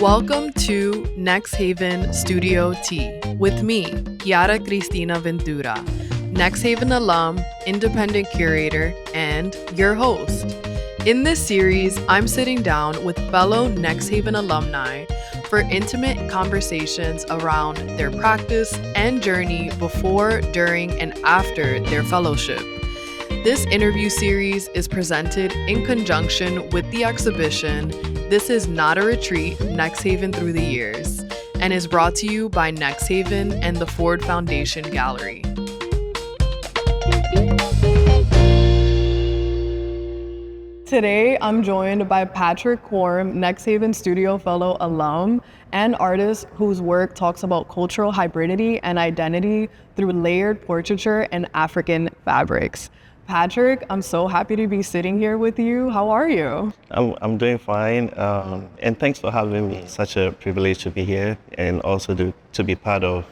Welcome to NXTHVN Studio T with me, Kiara Cristina Ventura, NXTHVN alum, independent curator, and your host. In this series, I'm sitting down with fellow NXTHVN alumni for intimate conversations around their practice and journey before, during, and after their fellowship. This interview series is presented in conjunction with the exhibition This Is Not a Retreat, NXTHVN Through the Years, and is brought to you by NXTHVN and the Ford Foundation Gallery. Today, I'm joined by Patrick Quarm, NXTHVN Studio Fellow alum and artist whose work talks about cultural hybridity and identity through layered portraiture and African fabrics. Patrick, I'm so happy to be sitting here with you. How are you? I'm doing fine, and thanks for having me. Such a privilege to be here and also to be part of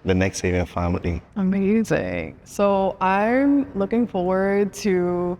the NXTHVN family. Amazing. So I'm looking forward to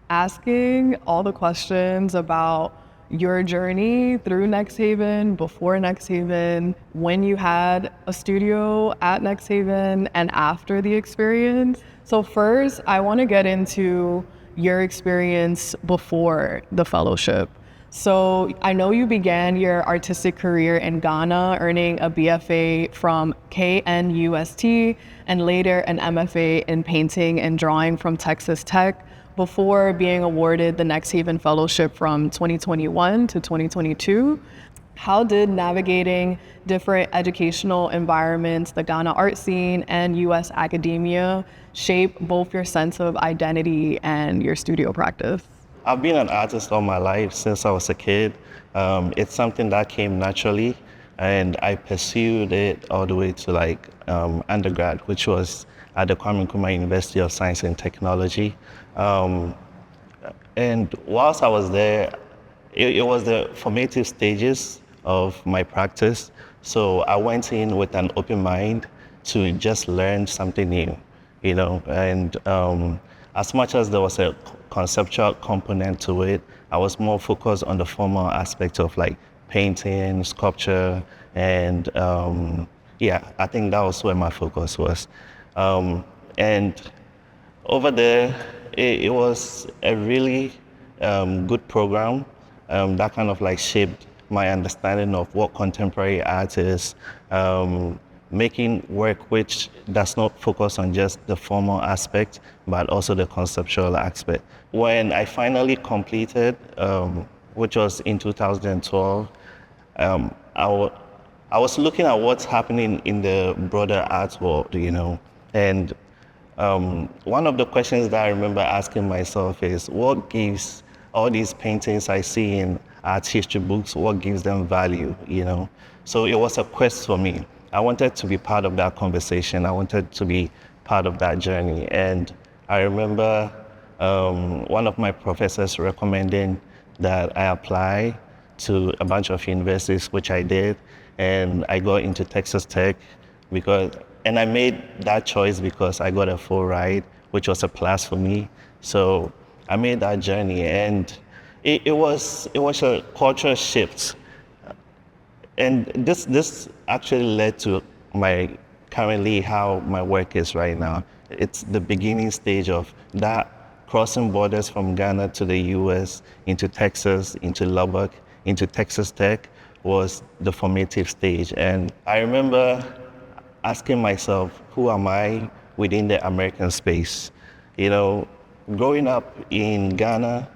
asking all the questions about your journey through NXTHVN, before NXTHVN, when you had a studio at NXTHVN, and after the experience. So first, I want to get into your experience before the fellowship. So I know you began your artistic career in Ghana, earning a BFA from K.N.U.S.T and later an MFA in painting and drawing from Texas Tech, before being awarded the NXTHVN Fellowship from 2021 to 2022. How did navigating different educational environments, the Ghana art scene, and US academia shape both your sense of identity and your studio practice? I've been an artist all my life since I was a kid. It's something that came naturally, and I pursued it all the way to undergrad, which was at the Nkrumah University of Science and Technology. And whilst I was there, it was the formative stages of my practice. So I went in with an open mind to just learn something new, and as much as there was a conceptual component to it, I was more focused on the formal aspect of painting, sculpture, and I think that was where my focus was. And over there, it was a really good program that kind of shaped my understanding of what contemporary art is, making work which does not focus on just the formal aspect, but also the conceptual aspect. When I finally completed, which was in 2012, I was looking at what's happening in the broader art world, and one of the questions that I remember asking myself is, what gives all these paintings I see in art history books, what gives them value, So it was a quest for me. I wanted to be part of that conversation. I wanted to be part of that journey. And I remember one of my professors recommending that I apply to a bunch of universities, which I did. And I got into Texas Tech and I made that choice because I got a full ride, which was a plus for me. So I made that journey, and it was a cultural shift. And this actually led to currently how my work is right now. It's the beginning stage of that, crossing borders from Ghana to the US, into Texas, into Lubbock, into Texas Tech was the formative stage. And I remember asking myself, who am I within the American space? Growing up in Ghana,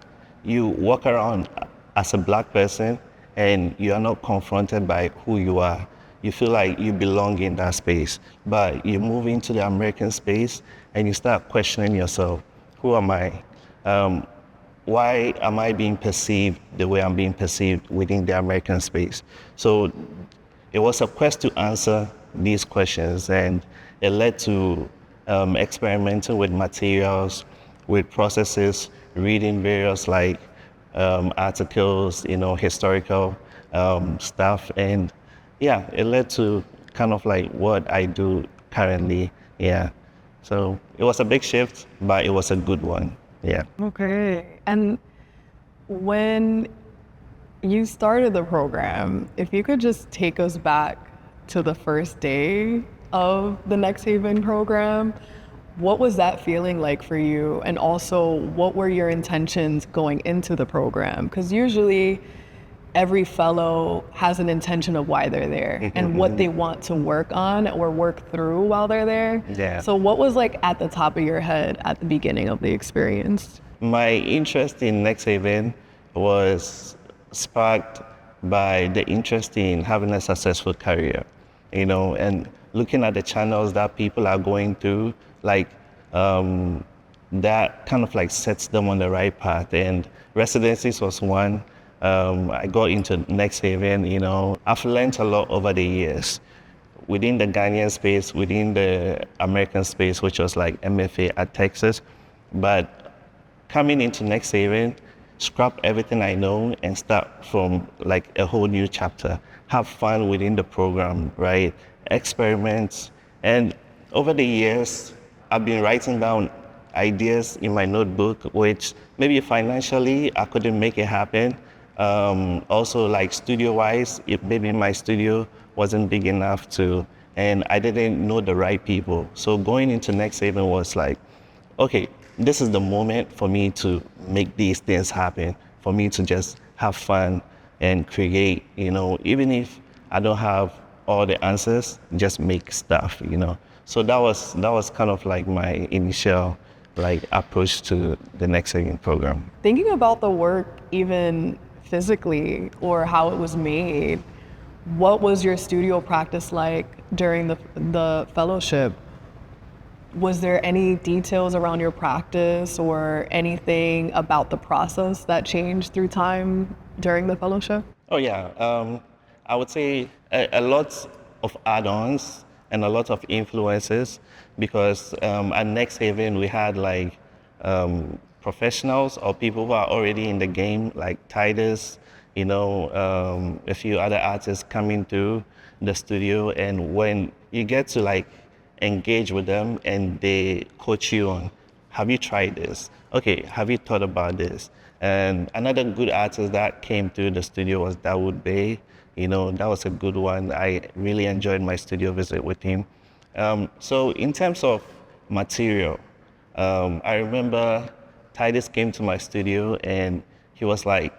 you walk around as a Black person and you are not confronted by who you are. You feel like you belong in that space. But you move into the American space and you start questioning yourself, who am I? Why am I being perceived the way I'm being perceived within the American space? So it was a quest to answer these questions, and it led to experimenting with materials, with processes, reading various articles, historical stuff, and it led to kind of what I do currently. So it was a big shift, but it was a good one. Okay. And when You started the program. If you could just take us back to the first day of the Next Haven program, what was that feeling like for you? And also, what were your intentions going into the program? Because usually every fellow has an intention of why they're there and what they want to work on or work through while they're there. Yeah. So what was like at the top of your head at the beginning of the experience? My interest in Next Haven was sparked by the interest in having a successful career, and looking at the channels that people are going through, like that kind of like sets them on the right path. And residencies was one. I got into Next Haven, I've learned a lot over the years within the Ghanaian space, within the American space, which was like MFA at Texas. But coming into Next Haven, scrap everything I know and start from like a whole new chapter. Have fun within the program, right? Experiments. And over the years, I've been writing down ideas in my notebook, which maybe financially I couldn't make it happen. Also, like studio-wise, maybe my studio wasn't big enough and I didn't know the right people. So going into Next Haven was like, okay, this is the moment for me to make these things happen, for me to just have fun and create, even if I don't have all the answers, just make stuff, So that was kind of like my initial approach to the Next Haven program. Thinking about the work even physically or how it was made, what was your studio practice like during the fellowship? Was there any details around your practice or anything about the process that changed through time during the fellowship? Oh yeah, I would say a lot of add-ons and a lot of influences because at Next Haven we had professionals or people who are already in the game, like Titus, a few other artists coming through the studio, and when you get to engage with them and they coach you on, have you tried this? Okay, have you thought about this? And another good artist that came through the studio was Dawood Bey. That was a good one. I really enjoyed my studio visit with him. So in terms of material, I remember Titus came to my studio and he was like,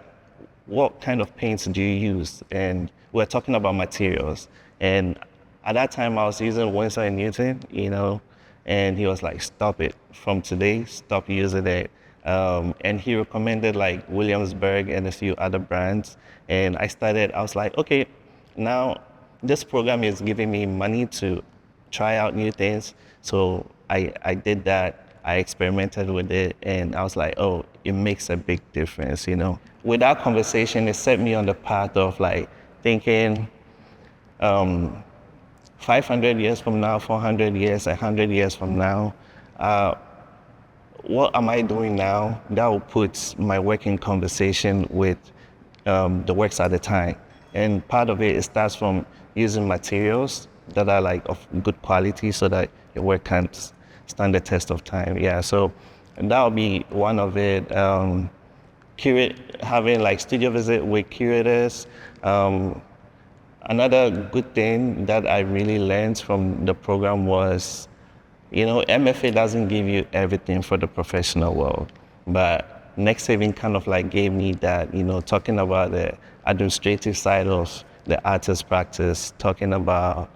what kind of paints do you use? And we're talking about materials. And at that time I was using Winsor & Newton, and he was like, stop it. From today, stop using it. And he recommended Williamsburg and a few other brands. And I was like, okay, now this program is giving me money to try out new things. So I did that. I experimented with it and I was like, oh, it makes a big difference, With that conversation, it set me on the path of thinking 500 years from now, 400 years, 100 years from now, what am I doing now that will put my work in conversation with the works at the time? And part of it starts from using materials that are of good quality so that your work can stand the test of time. Yeah, so that would be one of it. Having studio visit with curators. Another good thing that I really learned from the program was, MFA doesn't give you everything for the professional world, but Next Haven kind of gave me that, talking about the administrative side of the artist practice, talking about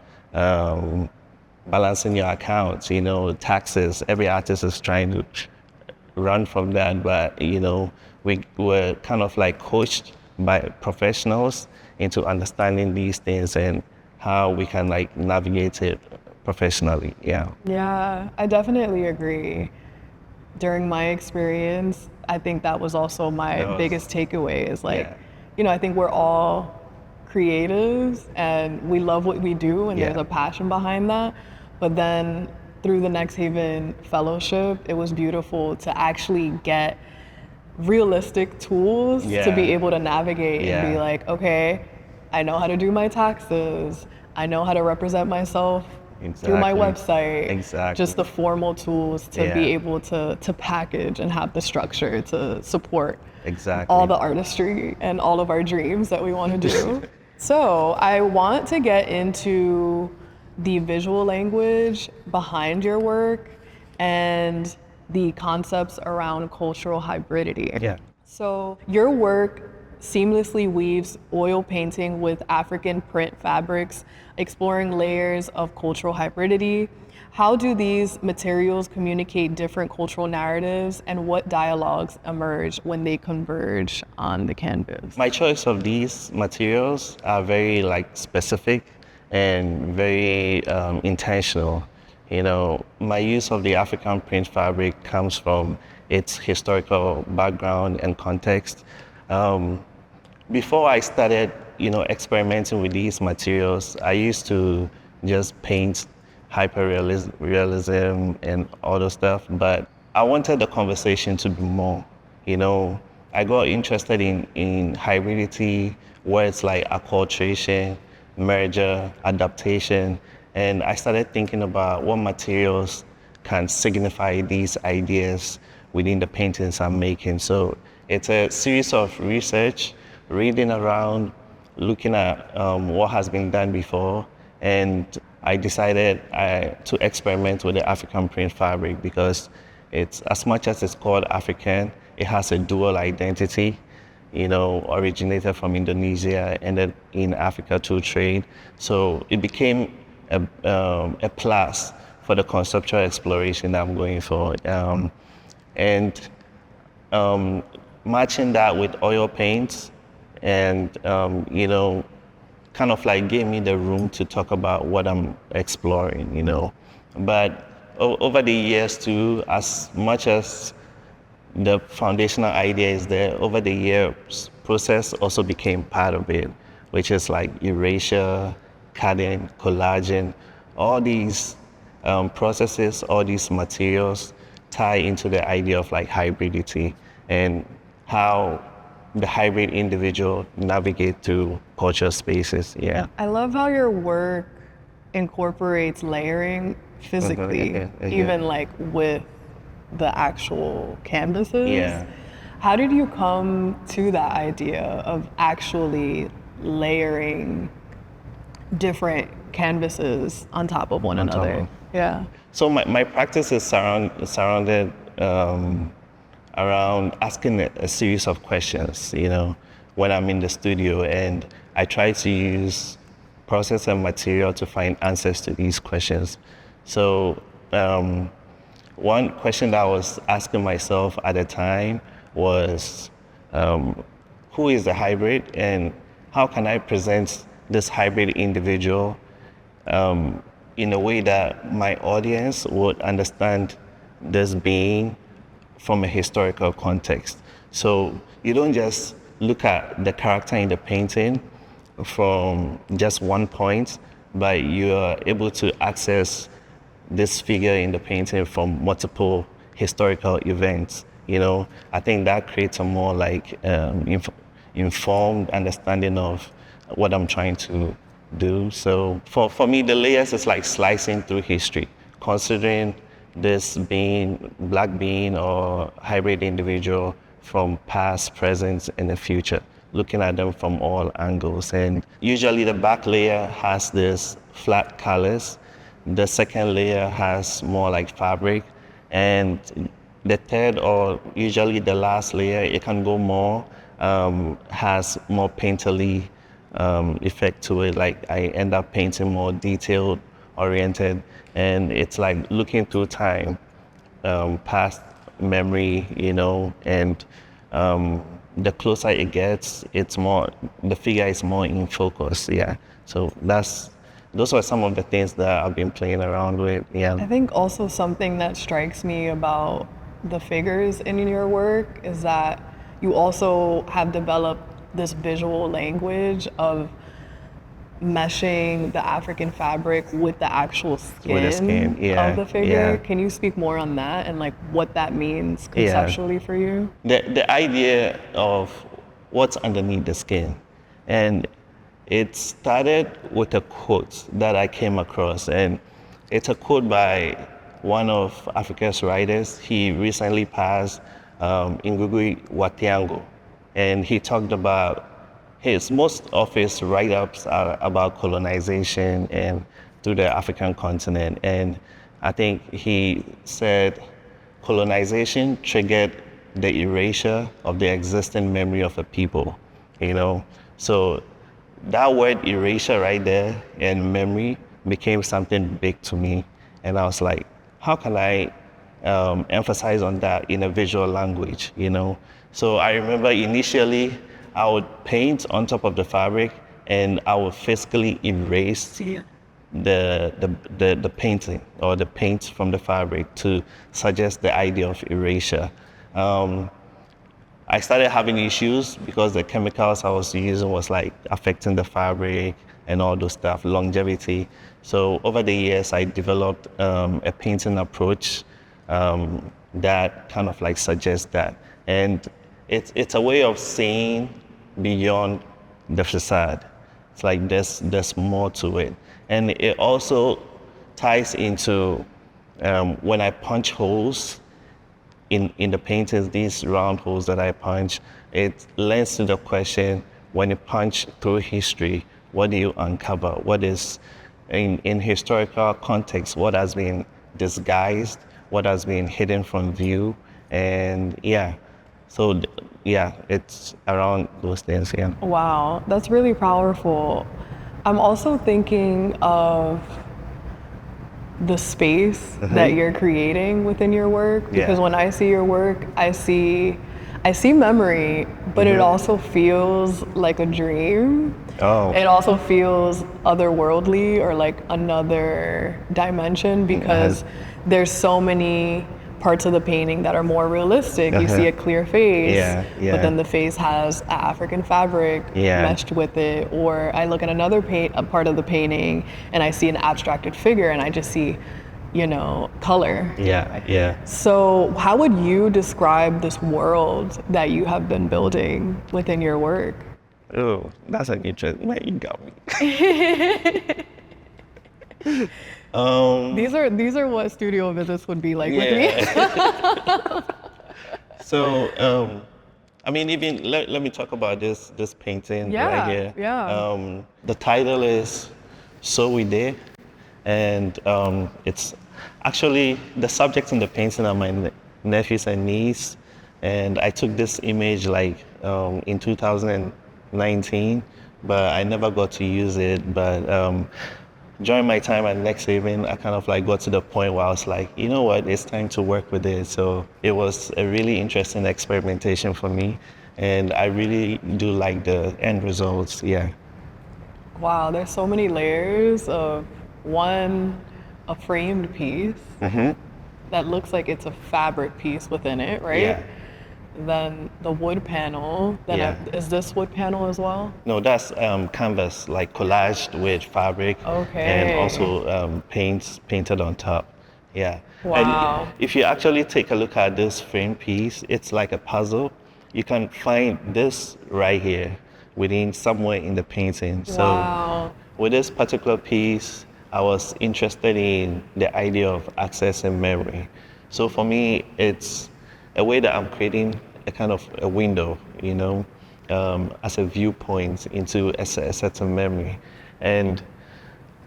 balancing your accounts, taxes. Every artist is trying to run from that, but we were kind of coached by professionals into understanding these things and how we can navigate it professionally. Yeah, I definitely agree. During my experience, I think that was also my biggest takeaway is I think we're all creatives and we love what we do and there's a passion behind that. But then through the Next Haven Fellowship, it was beautiful to actually get realistic tools to be able to navigate and be like, okay, I know how to do my taxes. I know how to represent myself through my Exactly. website, Exactly. just the formal tools to be able to package and have the structure to support Exactly. all the artistry and all of our dreams that we want to do. So I want to get into the visual language behind your work and the concepts around cultural hybridity. Yeah. So your work seamlessly weaves oil painting with African print fabrics, exploring layers of cultural hybridity. How do these materials communicate different cultural narratives, and what dialogues emerge when they converge on the canvas? My choice of these materials are very specific and very intentional. You know, my use of the African print fabric comes from its historical background and context. Um, Before I started, experimenting with these materials, I used to just paint hyperrealism and all those stuff, but I wanted the conversation to be more. You know, I got interested in hybridity, words like acculturation, merger, adaptation, and I started thinking about what materials can signify these ideas within the paintings I'm making. So it's a series of research, reading around, looking at what has been done before, and I decided to experiment with the African print fabric because it's, as much as it's called African, it has a dual identity. You know, originated from Indonesia, ended in Africa through trade. So it became a plus for the conceptual exploration that I'm going for. And matching that with oil paints and, kind of gave me the room to talk about what I'm exploring. But over the years too, as much as the foundational idea is there, over the years, process also became part of it, which is like erasure, cutting, collaging, all these processes, all these materials tie into the idea of hybridity and how the hybrid individual navigate through cultural spaces. Yeah. I love how your work incorporates layering physically, even with the actual canvases. Yeah. How did you come to that idea of actually layering different canvases on top of one another? Yeah. So my practice is surrounded around asking a series of questions, when I'm in the studio, and I try to use process and material to find answers to these questions. So one question that I was asking myself at the time was, who is the hybrid, and how can I present this hybrid individual in a way that my audience would understand this being from a historical context. So you don't just look at the character in the painting from just one point, but you are able to access this figure in the painting from multiple historical events. I think that creates a more informed understanding of what I'm trying to do. So for me, the layers is like slicing through history, considering this being black being or hybrid individual from past, present, and the future, looking at them from all angles. And usually the back layer has this flat colors. The second layer has more like fabric. And the third, or usually the last layer, it can go more, has more painterly effect to it. Like I end up painting more detailed oriented, and it's like looking through time, past memory, and the closer it gets, the figure is more in focus. Yeah. So those are some of the things that I've been playing around with. Yeah. I think also something that strikes me about the figures in your work is that you also have developed this visual language of meshing the African fabric with the actual skin, of the figure. Yeah. Can you speak more on that and what that means conceptually for you? The idea of what's underneath the skin. And it started with a quote that I came across, and it's a quote by one of Africa's writers. He recently passed, Ngugi wa Thiong'o, and he talked about most of his write-ups are about colonization and through the African continent. And I think he said colonization triggered the erasure of the existing memory of a people, you know? So that word erasure right there and memory became something big to me. And I was like, how can I emphasize on that in a visual language, you know? So I remember initially I would paint on top of the fabric and I would physically erase the painting or the paint from the fabric to suggest the idea of erasure. I started having issues because the chemicals I was using was like affecting the fabric and all those stuff, longevity. So over the years, I developed a painting approach that kind of like suggests that. And it's a way of seeing beyond the facade. It's like there's more to it. And it also ties into when I punch holes in the paintings, these round holes that I punch, it lends to the question, when you punch through history, what do you uncover? What is, in historical context, what has been disguised, what has been hidden from view, and yeah. So yeah, it's around those things, yeah. Wow, that's really powerful. I'm also thinking of the space that you're creating within your work, because when I see your work, I see memory, but it also feels like a dream. It also feels otherworldly or like another dimension, because there's so many parts of the painting that are more realistic. You see a clear face, but then the face has African fabric meshed with it. Or I look at a part of the painting and I see an abstracted figure and I just see, color. So how would you describe this world that you have been building within your work? Oh, that's an interesting, man, you got me. These are what studio visits would be like with me. So, I mean, even let me talk about this painting right here. The title is So We Did, and it's actually the subjects in the painting are my nephews and niece, and I took this image like in 2019, but I never got to use it. But during my time at NXTHVN, I kind of like got to the point where I was like, you know what, it's time to work with it. So it was a really interesting experimentation for me, and I really do like the end results, yeah. Wow, there's so many layers of a framed piece that looks like it's a fabric piece within it, right? Yeah. Then the wood panel. Is this wood panel as well? No, that's canvas, like collaged with fabric, and also painted on top. Yeah. Wow. And if you actually take a look at this frame piece, it's like a puzzle. You can find this right here within somewhere in the painting. Wow. So with this particular piece, I was interested in the idea of accessing memory. So for me, it's a way that I'm creating a kind of a window, as a viewpoint into a certain memory. And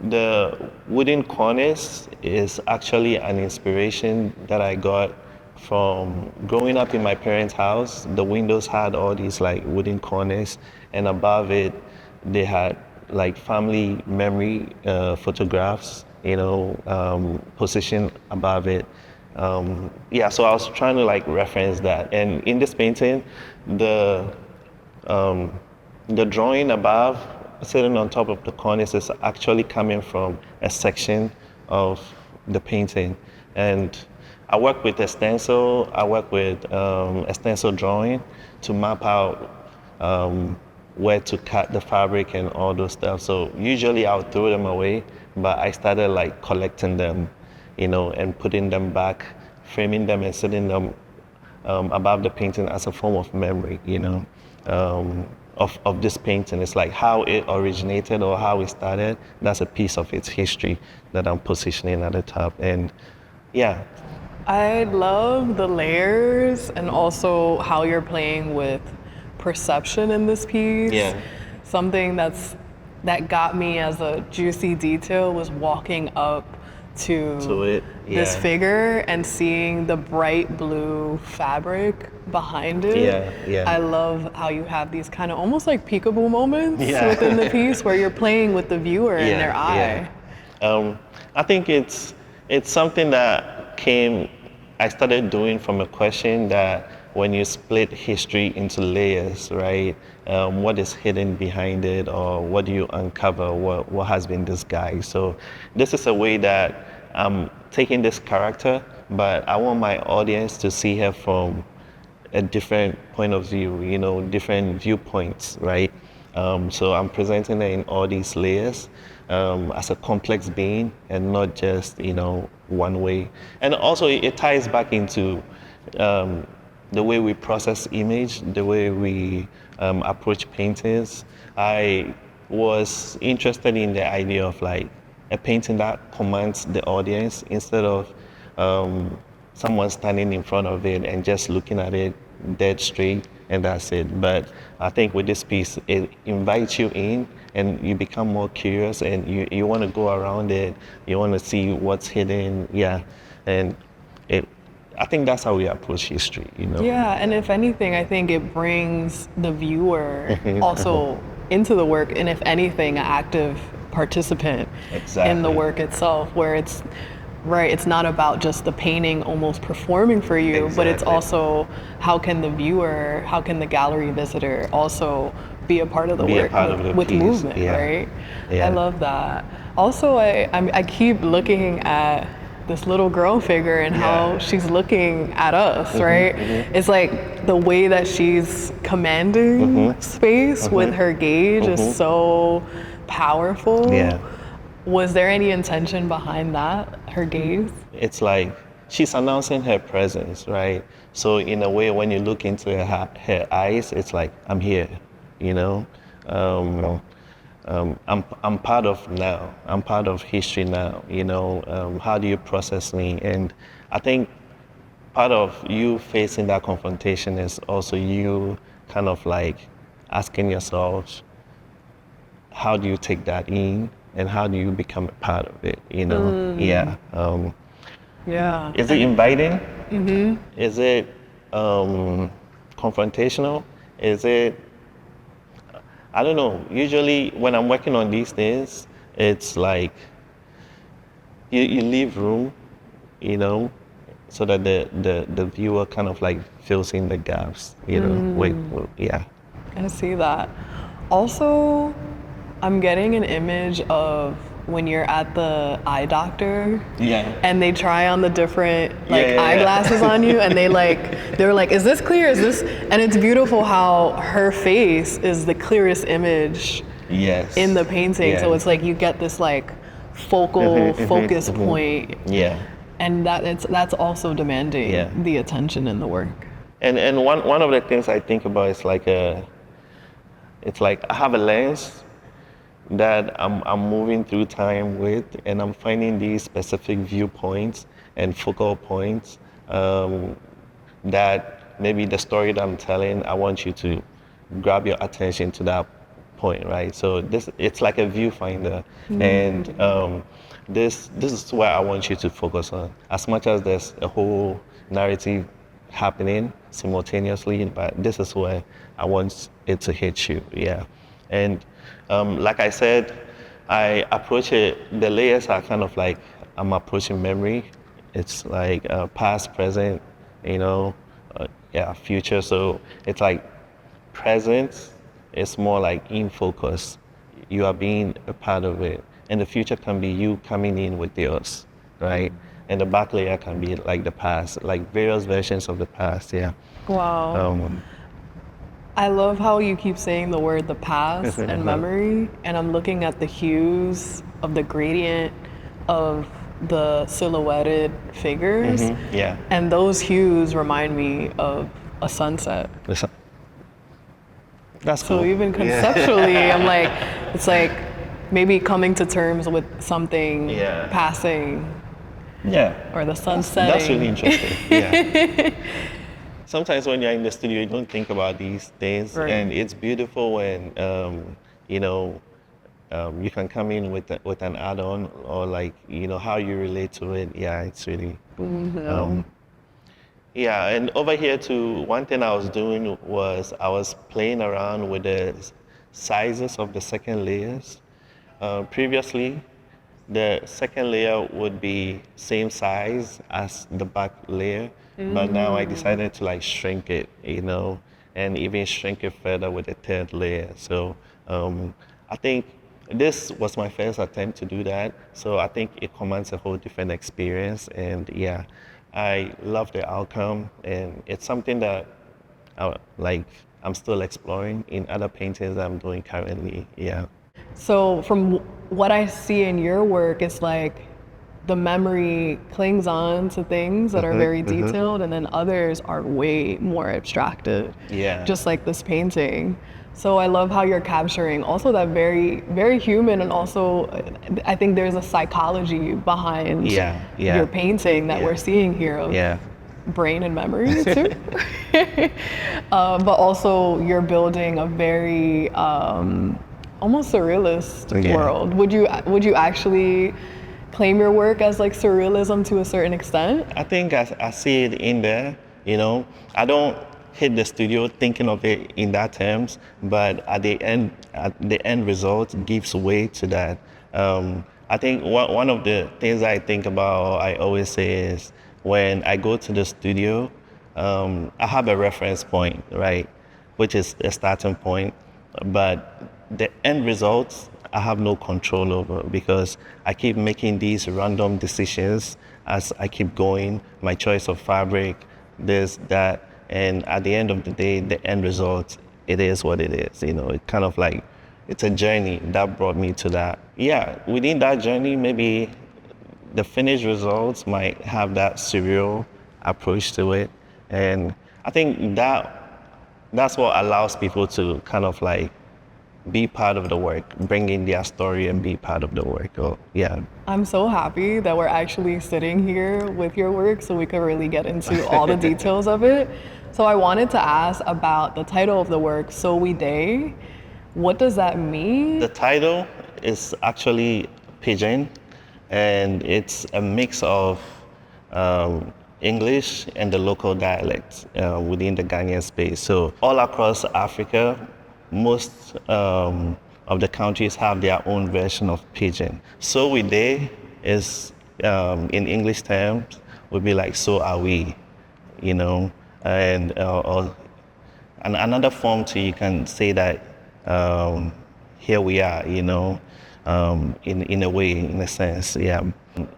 the wooden cornice is actually an inspiration that I got from growing up in my parents' house. The windows had all these like wooden cornice, and above it, they had like family memory photographs, positioned above it. So I was trying to like reference that, and in this painting, the drawing above, sitting on top of the cornice, is actually coming from a section of the painting. And I work with a stencil. I work with a stencil drawing to map out where to cut the fabric and all those stuff. So usually I'll throw them away, but I started like collecting them, and putting them back, framing them and setting them above the painting as a form of memory, of this painting. It's like how it originated or how it started. That's a piece of its history that I'm positioning at the top. And yeah. I love the layers and also how you're playing with perception in this piece. Yeah. Something that got me as a juicy detail was walking up to it, this figure and seeing the bright blue fabric behind it. Yeah. I love how you have these kind of almost like peekaboo moments within the piece where you're playing with the viewer in their eye. I think it's something that I started doing from a question that when you split history into layers, right? What is hidden behind it, or what do you uncover? What has been disguised? So this is a way that I'm taking this character, but I want my audience to see her from a different point of view, different viewpoints, right? So I'm presenting her in all these layers as a complex being and not just, one way. And also it ties back into the way we process image, the way we approach paintings. I was interested in the idea of like a painting that commands the audience instead of someone standing in front of it and just looking at it dead straight and that's it. But I think with this piece, it invites you in and you become more curious and you want to go around it. You want to see what's hidden, and I think that's how we approach history, Yeah, and if anything, I think it brings the viewer also into the work, and if anything, an active participant in the work itself, where it's not about just the painting almost performing for you, but it's also how can the gallery visitor also be a part of the work with movement, right? Yeah. I love that. Also, I keep looking at this little girl figure and how she's looking at us, right? It's like the way that she's commanding space with her gaze is so powerful. Yeah. Was there any intention behind that, her gaze? It's like she's announcing her presence, right? So in a way, when you look into her eyes, it's like, I'm here, I'm part of now. I'm part of history now. How do you process me? And I think part of you facing that confrontation is also you kind of like asking yourself, how do you take that in, and how do you become a part of it? Yeah. Is it inviting? Is it confrontational? Is it? I don't know. Usually when I'm working on these things, it's like you leave room, so that the viewer kind of like fills in the gaps, I see that. Also, I'm getting an image of when you're at the eye doctor and they try on the different eyeglasses on you and they're like, is this clear? Is this? And it's beautiful how her face is the clearest image in the painting. So it's like you get this like focal focus point. And that's also demanding the attention in the work. And one of the things I think about is like I have a lens that I'm moving through time with, and I'm finding these specific viewpoints and focal points that maybe the story that I'm telling, I want you to grab your attention to that point, right? So it's like a viewfinder, and this is where I want you to focus on. As much as there's a whole narrative happening simultaneously, but this is where I want it to hit you, And like I said, I approach it, the layers are kind of like I'm approaching memory. It's like past, present, future. So it's like present is more like in focus. You are being a part of it. And the future can be you coming in with yours, right? And the back layer can be like the past, like various versions of the past, Wow. I love how you keep saying the word the past and memory, and I'm looking at the hues of the gradient of the silhouetted figures. And those hues remind me of a sunset. That's So cool. even Yeah. conceptually, I'm like, it's like maybe coming to terms with something Yeah. passing Yeah. or the sun That's really setting. interesting. Yeah. Sometimes when you're in the studio, you don't think about these things, Right. and it's beautiful when you know you can come in with an add-on or like how you relate to it. Yeah, it's really No. yeah. And over here too, one thing I was doing was I was playing around with the sizes of the second layers. Previously, the second layer would be same size as the back layer, but now I decided to like shrink it, and even shrink it further with the third layer. So I think this was my first attempt to do that. So I think it commands a whole different experience, and yeah, I love the outcome, and it's something that like I'm still exploring in other paintings I'm doing currently. Yeah. So from what I see in your work, it's like the memory clings on to things that are very detailed, and then others are way more abstracted. Yeah. Just like this painting. So I love how you're capturing also that very, very human, and also I think there's a psychology behind Yeah, yeah. your painting that Yeah. we're seeing here of Yeah. brain and memory too. But also you're building a very almost surrealist Yeah. world. Would you actually claim your work as like surrealism to a certain extent? I think I see it in there, I don't hit the studio thinking of it in that terms, but at the end result gives way to that. I think one of the things I think about, I always say is when I go to the studio, I have a reference point, right, which is a starting point, but the end results I have no control over because I keep making these random decisions as I keep going, my choice of fabric, this, that, and at the end of the day, the end result, it is what it is. It kind of like, it's a journey that brought me to that. Yeah, within that journey, maybe the finished results might have that surreal approach to it. And I think that's what allows people to kind of like be part of the work, bring in their story and be part of the work. Oh, yeah. I'm so happy that we're actually sitting here with your work so we could really get into all the details of it. So I wanted to ask about the title of the work, So We Day. What does that mean? The title is actually Pidgin, and it's a mix of English and the local dialects within the Ghanaian space. So all across Africa, most of the countries have their own version of Pidgin. So we they is in English terms would be like so are we, and and another form too, you can say that here we are, in a way, in a sense, yeah.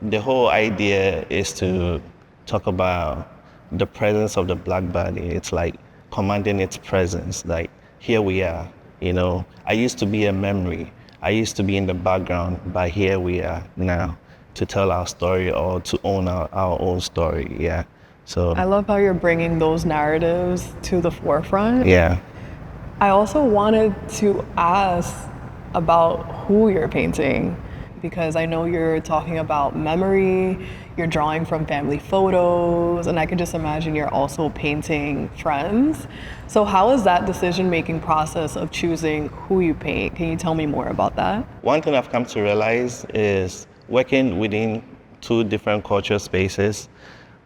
The whole idea is to talk about the presence of the black body. It's like commanding its presence, like here we are, I used to be a memory. I used to be in the background, but here we are now to tell our story or to own our own story, yeah. So I love how you're bringing those narratives to the forefront. yeah. I also wanted to ask about who you're painting, because I know you're talking about memory, you're drawing from family photos, and I can just imagine you're also painting friends. So how is that decision-making process of choosing who you paint? Can you tell me more about that? One thing I've come to realize is working within two different cultural spaces,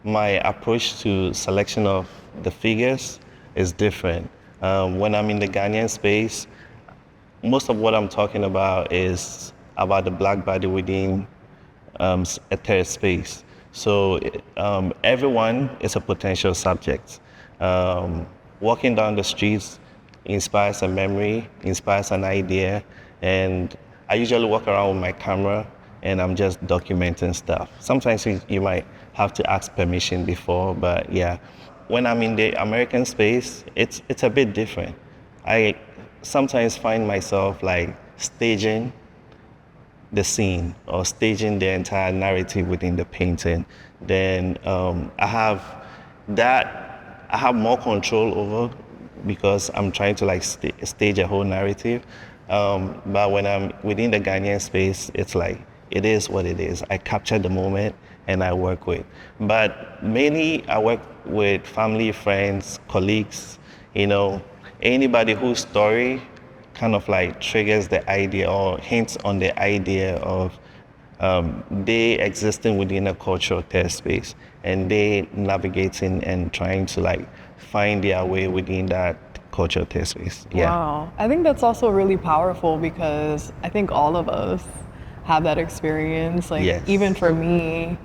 my approach to selection of the figures is different. When I'm in the Ghanaian space, most of what I'm talking about is about the black body within a third space. So everyone is a potential subject. Walking down the streets inspires a memory, inspires an idea, and I usually walk around with my camera and I'm just documenting stuff. Sometimes you might have to ask permission before, but yeah. When I'm in the American space, it's a bit different. I sometimes find myself like staging the scene or staging the entire narrative within the painting. Then I have more control over because I'm trying to like stage a whole narrative. But when I'm within the Ghanaian space, it's like, it is what it is. I capture the moment and I work with. But mainly I work with family, friends, colleagues, you know, anybody whose story kind of like triggers the idea or hints on the idea of they existing within a cultural test space and they navigating and trying to like find their way within that cultural test space. Yeah. Wow. I think that's also really powerful because I think all of us have that experience. Like, Yes. even for me,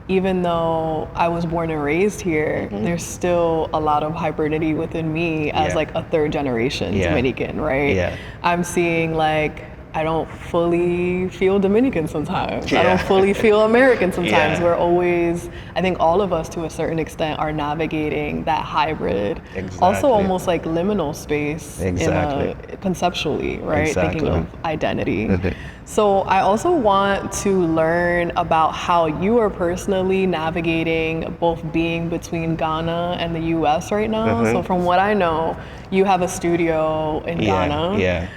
even though I was born and raised here, there's still a lot of hybridity within me as Yeah. like a third generation Yeah. Dominican, right? Yeah. I'm seeing like, I don't fully feel Dominican sometimes. I Yeah. don't fully feel American sometimes. Yeah. We're always, I think all of us to a certain extent are navigating that hybrid. Exactly. Also almost like liminal space Exactly. conceptually, right? Exactly. Thinking of identity. Mhm. So I also want to learn about how you are personally navigating both being between Ghana and the US right now. So from what I know, you have a studio in Ghana. Yeah.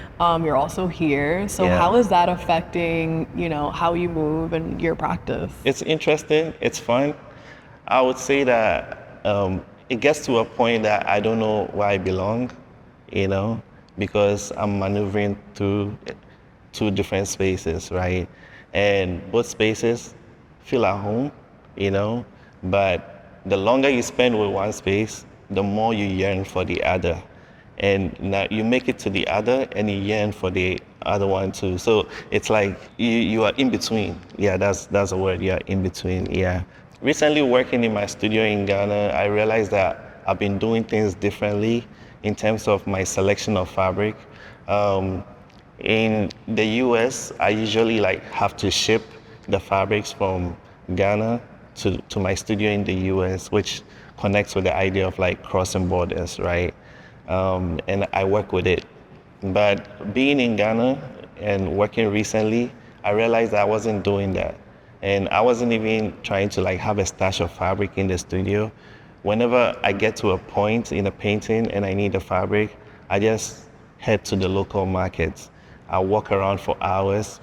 You're also here. So Yeah. how is that affecting, you know, how you move and your practice? It's interesting. It's fun. I would say that it gets to a point that I don't know where I belong, you know, because I'm maneuvering through two different spaces, right? And both spaces feel at home, you know, but the longer you spend with one space, the more you yearn for the other. And now you make it to the other and you yearn for the other one too. So it's like you are in between. Yeah, that's a word. You are in between. Yeah. Recently working in my studio in Ghana, I realized that I've been doing things differently in terms of my selection of fabric. In the US, I usually like have to ship the fabrics from Ghana to my studio in the US, which connects with the idea of like crossing borders, right? And I work with it. But being in Ghana and working recently, I realized I wasn't doing that. And I wasn't even trying to like have a stash of fabric in the studio. Whenever I get to a point in a painting and I need a fabric, I just head to the local markets. I walk around for hours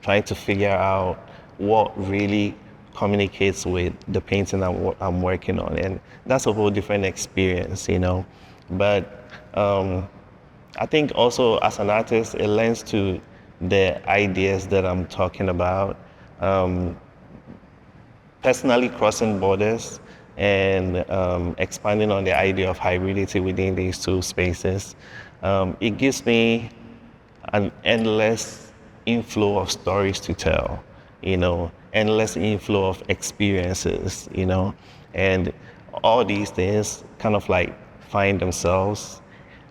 trying to figure out what really communicates with the painting I'm working on. And that's a whole different experience, you know. But I think also as an artist, it lends to the ideas that I'm talking about. Personally crossing borders and expanding on the idea of hybridity within these two spaces. It gives me an endless inflow of stories to tell, you know, endless inflow of experiences, you know, and all these things kind of like find themselves,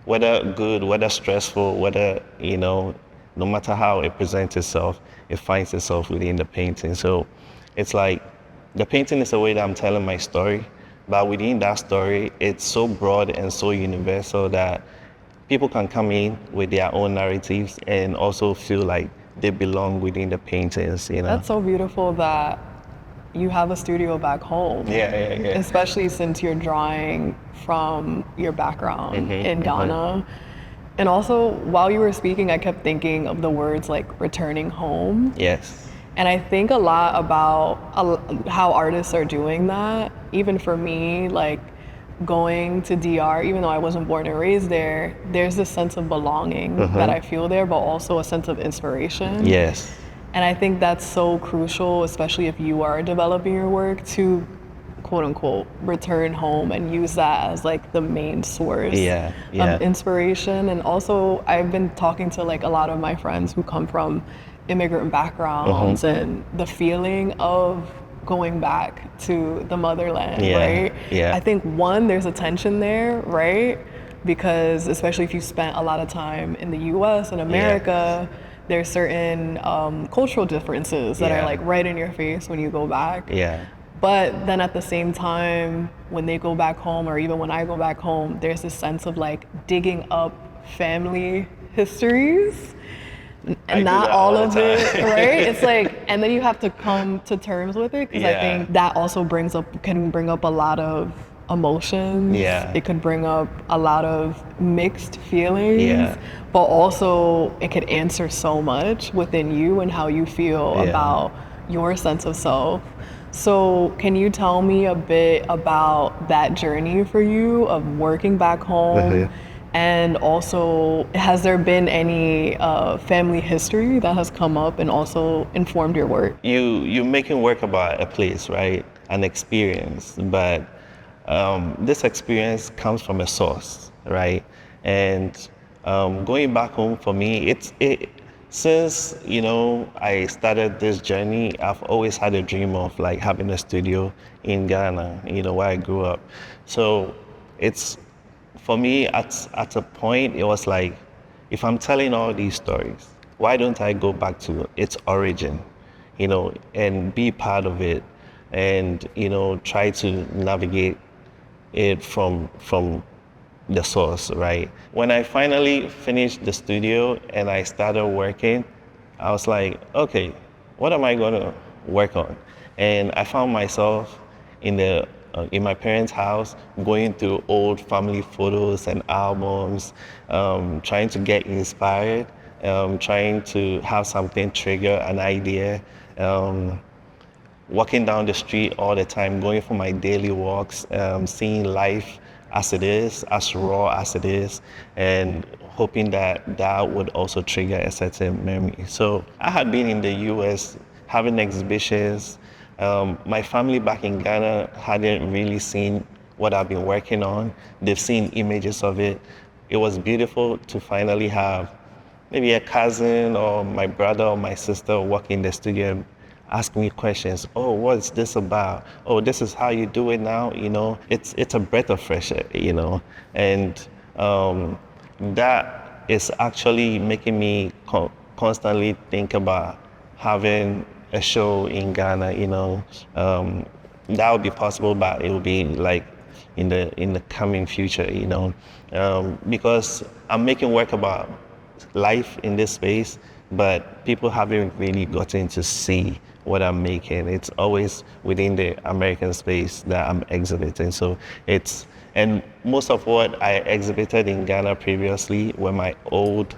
whether good, whether stressful, whether, you know, no matter how it presents itself, it finds itself within the painting. So it's like the painting is a way that I'm telling my story, but within that story, it's so broad and so universal that people can come in with their own narratives and also feel like they belong within the paintings, you know. That's so beautiful that you have a studio back home. Yeah. Especially since you're drawing from your background in Ghana. And also, while you were speaking, I kept thinking of the words like returning home. Yes. And I think a lot about how artists are doing that. Even for me, like going to DR, even though I wasn't born and raised there, there's this sense of belonging that I feel there, but also a sense of inspiration. Yes. And I think that's so crucial, especially if you are developing your work, to quote unquote return home and use that as like the main source of inspiration. And also I've been talking to like a lot of my friends who come from immigrant backgrounds and the feeling of going back to the motherland, right? Yeah. I think one, there's a tension there, right? Because especially if you spent a lot of time in the US and America, there's certain cultural differences that are like right in your face when you go back. Yeah. But then at the same time, when they go back home, or even when I go back home, there's this sense of like digging up family histories. And not all of it, right? It's like, and then you have to come to terms with it, because I think that also can bring up a lot of emotions. Yeah. It could bring up a lot of mixed feelings, Yeah. but also it could answer so much within you and how you feel Yeah. about your sense of self. So can you tell me a bit about that journey for you of working back home? And also, has there been any family history that has come up and also informed your work? You're making work about a place, right? An experience, but this experience comes from a source, right? And going back home for me, since I started this journey, I've always had a dream of like having a studio in Ghana, where I grew up. So it's for me at a point it was like, if I'm telling all these stories, why don't I go back to its origin, and be part of it, and try to navigate it from the source, right? When I finally finished the studio and I started working, I was like, okay, what am I going to work on? And I found myself in my parents' house, going through old family photos and albums, trying to get inspired, trying to have something trigger an idea, walking down the street all the time, going for my daily walks, seeing life as it is, as raw as it is, and hoping that that would also trigger a certain memory. So I had been in the US having exhibitions. My family back in Ghana hadn't really seen what I've been working on. They've seen images of it. It was beautiful to finally have maybe a cousin or my brother or my sister walk in the studio and ask me questions. Oh, what's this about? Oh, this is how you do it now. It's a breath of fresh air. And that is actually making me constantly think about having a show in Ghana. That would be possible, but it will be like in the coming future. Because I'm making work about life in this space, but people haven't really gotten to see what I'm making. It's always within the American space that I'm exhibiting. So and most of what I exhibited in Ghana previously were my old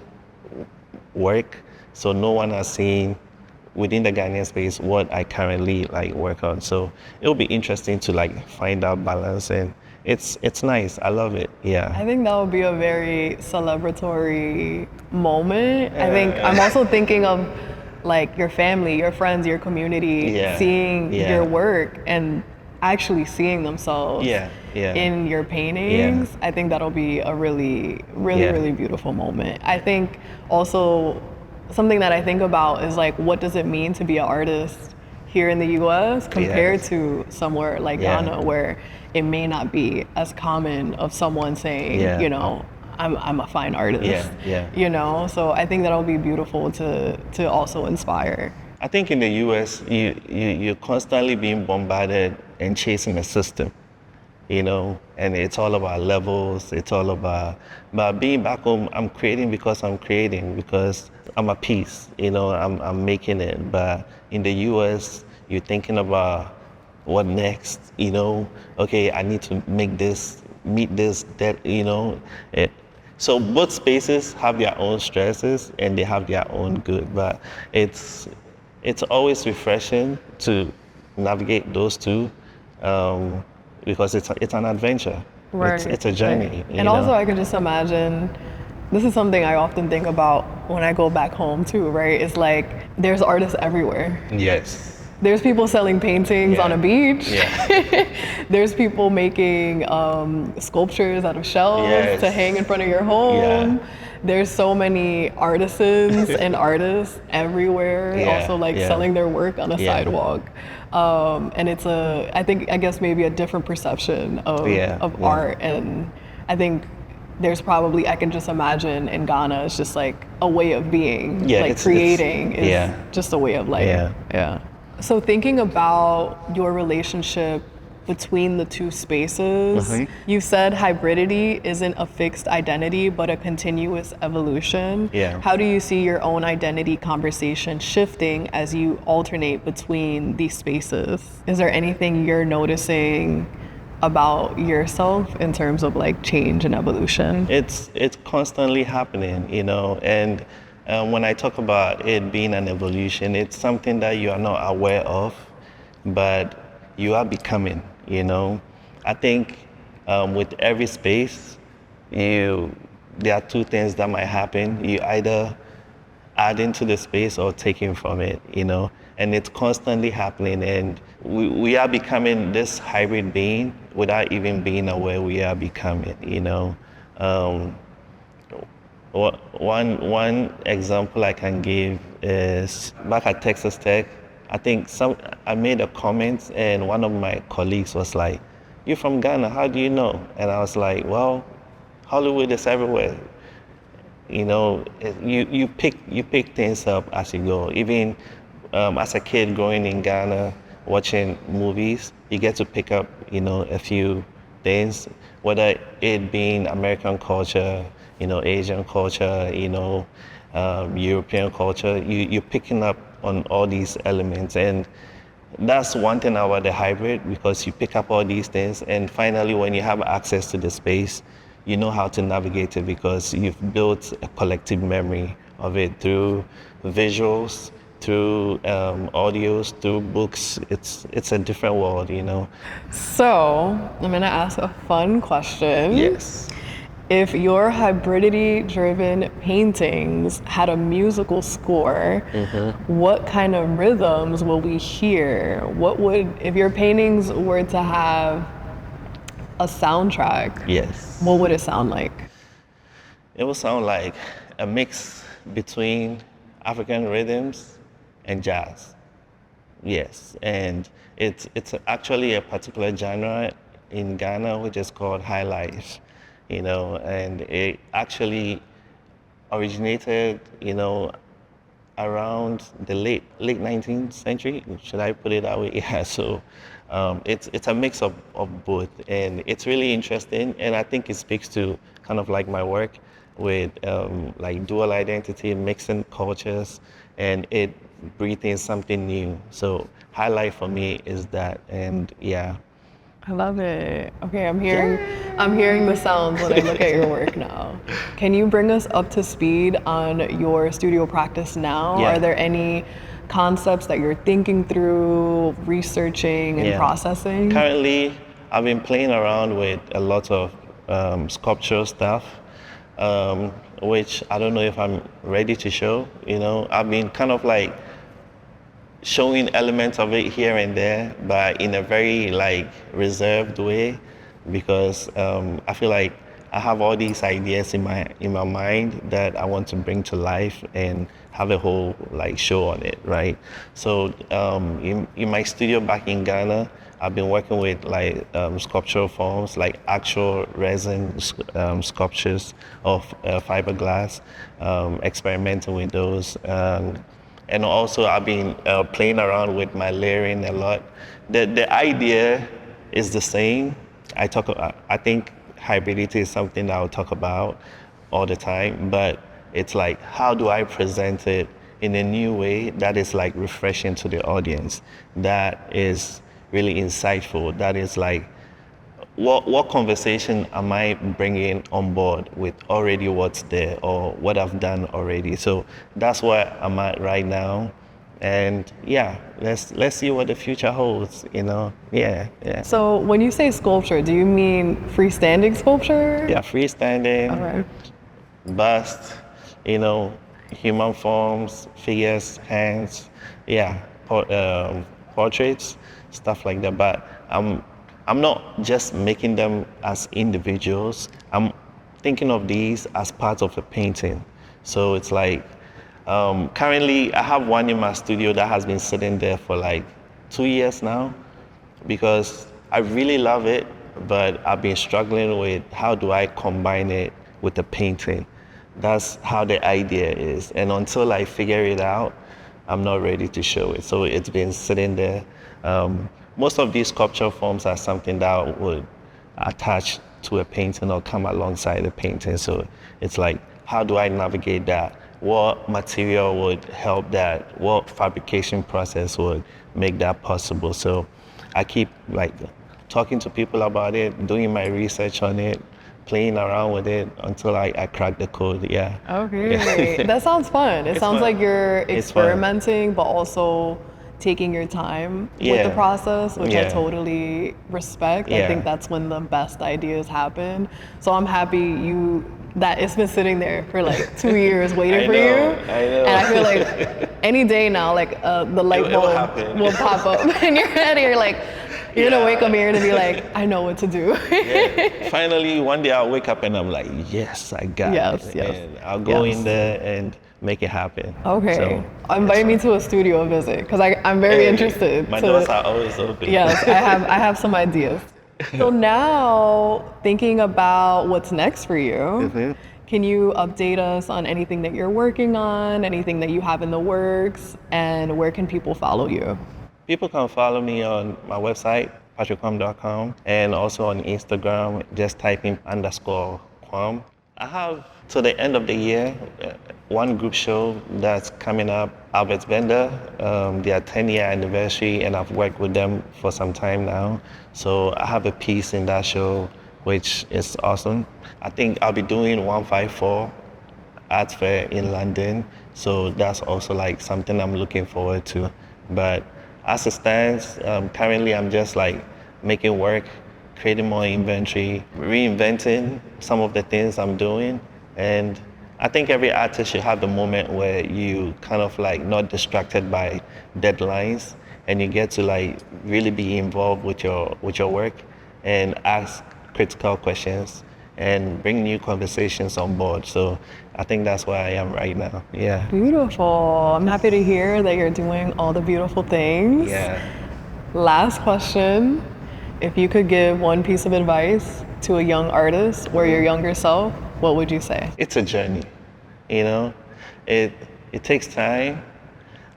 work. So no one has seen within the Ghanaian space what I currently work on. So it'll be interesting to find out balance, and it's nice. I love it. Yeah. I think that would be a very celebratory moment. I think I'm also thinking of your family, your friends, your community, seeing your work and actually seeing themselves in your paintings. I think that'll be a really beautiful moment. I think also something that I think about is what does it mean to be an artist here in the US compared to somewhere like Ghana, where it may not be as common of someone saying, I'm a fine artist. So I think that'll be beautiful to also inspire. I think in the US, you're constantly being bombarded and chasing a system, and it's all about levels. It's all about, but being back home, I'm creating because I'm a piece, I'm making it. But in the US, you're thinking about what next, okay, I need to make this, meet this, that, So both spaces have their own stresses and they have their own good, but it's always refreshing to navigate those two, because it's an adventure. Right. It's a journey. And also I can just imagine, this is something I often think about when I go back home too, right? It's there's artists everywhere. Yes. There's people selling paintings on a beach. Yeah. There's people making sculptures out of shells to hang in front of your home. Yeah. There's so many artisans and artists everywhere, also selling their work on a sidewalk. And it's I guess maybe a different perception of art. And I think there's probably, I can just imagine in Ghana, it's just a way of being, creating is just a way of life. Yeah. So thinking about your relationship between the two spaces, you said hybridity isn't a fixed identity, but a continuous evolution. Yeah. How do you see your own identity conversation shifting as you alternate between these spaces? Is there anything you're noticing about yourself in terms of like change and evolution? It's constantly happening, you know, and when I talk about it being an evolution, it's something that you are not aware of, but you are becoming, you know. I think with every space, there are two things that might happen. You either add into the space or taking from it, you know, and it's constantly happening, and we are becoming this hybrid being without even being aware we are becoming, you know. One example I can give is back at Texas Tech. I think I made a comment and one of my colleagues was like, "You're from Ghana, how do you know?" And I was like, "Well, Hollywood is everywhere. You know, you pick things up as you go. Even as a kid growing in Ghana, watching movies, you get to pick up, you know, a few things, whether it being American culture, you know, Asian culture, you know, European culture. You're picking up on all these elements, and that's one thing about the hybrid, because you pick up all these things, and finally, when you have access to the space, you know how to navigate it because you've built a collective memory of it through visuals, through audios, through books. It's a different world, you know. So I'm gonna ask a fun question. Yes. If your hybridity-driven paintings had a musical score, what kind of rhythms will we hear? What would, if your paintings were to have a soundtrack, Yes. what would it sound like? It will sound like a mix between African rhythms and jazz. Yes, and it's actually a particular genre in Ghana which is called high life, you know, and it actually originated, you know, around the late 19th century. Should I put it that way? Yeah. So it's a mix of both, and it's really interesting. And I think it speaks to kind of like my work with like dual identity, mixing cultures, and it breathing something new. So highlight for me is that, and yeah. I love it. Okay, I'm hearing the sounds when I look at your work now. Can you bring us up to speed on your studio practice now? Yeah. Are there any concepts that you're thinking through, researching, and processing? Currently, I've been playing around with a lot of sculptural stuff, which I don't know if I'm ready to show. You know, I've been kind of like showing elements of it here and there, but in a very like reserved way, because I feel like I have all these ideas in my mind that I want to bring to life and have a whole like show on it, right? So in my studio back in Ghana, I've been working with like sculptural forms, like actual resin sculptures of fiberglass, experimenting with those. And also I've been playing around with my layering a lot. The idea is the same. I think hybridity is something that I'll talk about all the time, but it's like, how do I present it in a new way that is like refreshing to the audience, that is really insightful, that is like, what conversation am I bringing on board with already what's there or what I've done already? So that's where I'm at right now, and yeah, let's see what the future holds. You know, yeah. So when you say sculpture, do you mean freestanding sculpture? Yeah, freestanding, Okay. bust, you know, human forms, figures, hands, yeah, portraits, stuff like that. But I'm not just making them as individuals. I'm thinking of these as part of a painting. So it's like, currently I have one in my studio that has been sitting there for like 2 years now, because I really love it, but I've been struggling with how do I combine it with the painting. That's how the idea is. And until I figure it out, I'm not ready to show it. So it's been sitting there. Most of these sculpture forms are something that would attach to a painting or come alongside the painting. So it's like, how do I navigate that? What material would help that? What fabrication process would make that possible? So I keep like talking to people about it, doing my research on it, playing around with it until I cracked the code. Yeah. Okay, that sounds fun. It sounds fun. like you're It's fun. experimenting, but also taking your time with the Yeah. process, which I Yeah. totally respect. I Yeah. think that's when the best ideas happen. So I'm happy that it's been sitting there for like 2 years waiting for you. I know. And I feel like any day now, like the light It will bulb happen. will pop up in your head. And you're like, you're gonna wake up here to be like, I know what to do. Yeah. Finally, one day I'll wake up and I'm like, yes, I got Yes, it. yes, And I'll go yes. in there and make it happen. Okay, So, invite me to a studio visit because I'm very hey, interested. My to, doors are always open. Yes, I have some ideas. So now, thinking about what's next for you, can you update us on anything that you're working on, anything that you have in the works, and where can people follow you? People can follow me on my website, patrickquarm.com, and also on Instagram, just typing _Quarm. I have to the end of the year one group show that's coming up, Albert's Bender, their 10-year anniversary, and I've worked with them for some time now. So I have a piece in that show, which is awesome. I think I'll be doing 154 Art Fair in London, so that's also like something I'm looking forward to. But as it stands, currently I'm just like making work, creating more inventory, reinventing some of the things I'm doing. And I think every artist should have the moment where you kind of like not distracted by deadlines and you get to like really be involved with your work and ask critical questions and bring new conversations on board. So I think that's where I am right now. Yeah. Beautiful. I'm happy to hear that you're doing all the beautiful things. Yeah. Last question. If you could give one piece of advice to a young artist or your younger self, what would you say? It's a journey, you know. It takes time.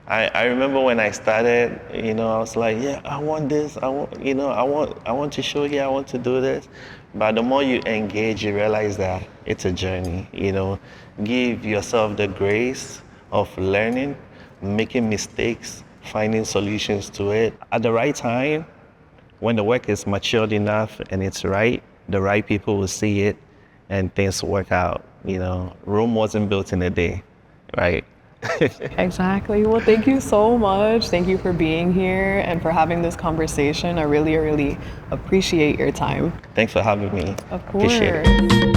I remember when I started, you know, I was like, yeah, I want this, I want to show here, I want to do this. But the more you engage, you realize that it's a journey, you know. Give yourself the grace of learning, making mistakes, finding solutions to it. At the right time, when the work is matured enough and it's right, the right people will see it and things work out, you know. Rome wasn't built in a day, right? Exactly. Well, thank you so much. Thank you for being here and for having this conversation. I really, really appreciate your time. Thanks for having me. Of course. Appreciate it.